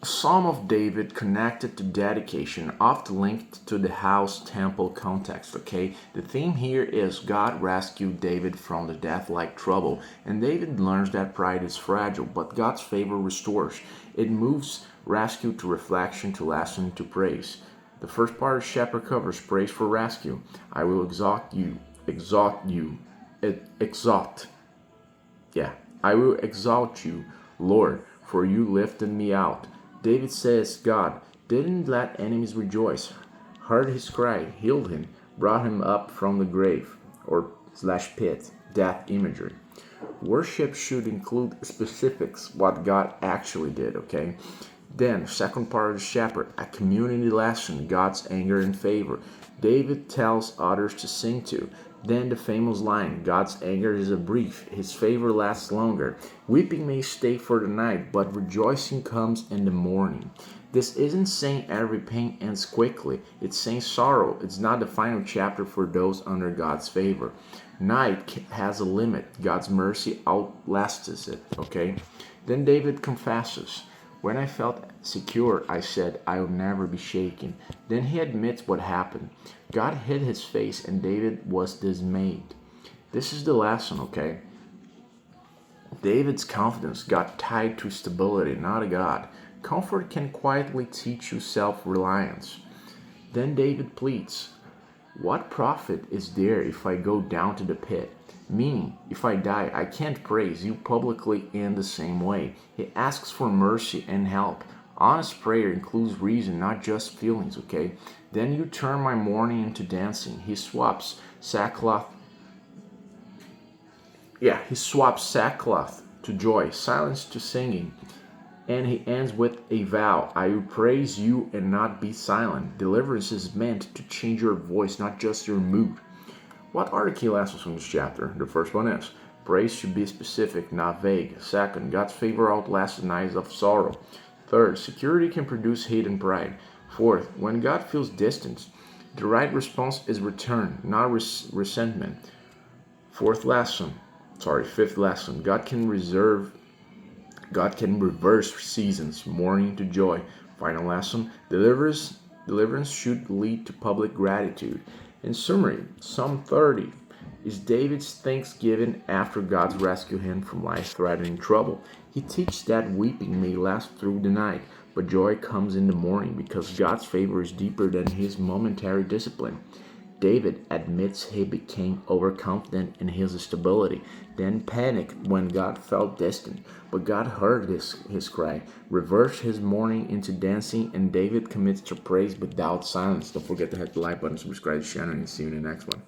Psalm of David connected to dedication, often linked to the house temple context. Okay, the theme here is God rescued David from the death-like trouble, and David learns that pride is fragile, but God's favor restores. It moves rescue to reflection, to lesson, to praise. The first part of chapter covers praise for rescue. I will exalt. Yeah, I will exalt you, Lord, for you lifted me out. David says God didn't let enemies rejoice, heard his cry, healed him, brought him up from the grave or slash pit, death imagery. Worship should include specifics, what God actually did, okay? Then, second part of the chapter, a community lesson, God's anger and favor. David tells others to sing to. Then the famous line, God's anger is brief, his favor lasts longer. Weeping may stay for the night, but rejoicing comes in the morning. This isn't saying every pain ends quickly. It's saying sorrow. It's not the final chapter for those under God's favor. Night has a limit. God's mercy outlasts it, okay? Then David confesses. When I felt secure, I said, I'll never be shaken. Then he admits what happened. God hid his face and David was dismayed. This is the lesson, okay? David's confidence got tied to stability, not a God. Comfort can quietly teach you self-reliance. Then David pleads, what profit is there if I go down to the pit? Meaning, if I die, I can't praise you publicly in the same way. He asks for mercy and help. Honest prayer includes reason, not just feelings, okay? Then you turn my mourning into dancing. He swaps sackcloth to joy, silence to singing. And he ends with a vow. I will praise you and not be silent. Deliverance is meant to change your voice, not just your mood. What are the key lessons from this chapter? The first one is, praise should be specific, not vague. Second, God's favor outlasts the nights of sorrow. Third, security can produce hate and pride. Fourth, when God feels distant, the right response is return, not resentment. Fifth lesson, God can reverse seasons, mourning to joy. Final lesson, deliverance should lead to public gratitude. In summary, Psalm 30 is David's thanksgiving after God's rescued him from life-threatening trouble. He teaches that weeping may last through the night, but joy comes in the morning because God's favor is deeper than his momentary discipline. David admits he became overconfident in his stability, then panicked when God felt distant. But God heard his cry, reversed his mourning into dancing, and David commits to praise without silence. Don't forget to hit the like button, subscribe to the channel, and see you in the next one.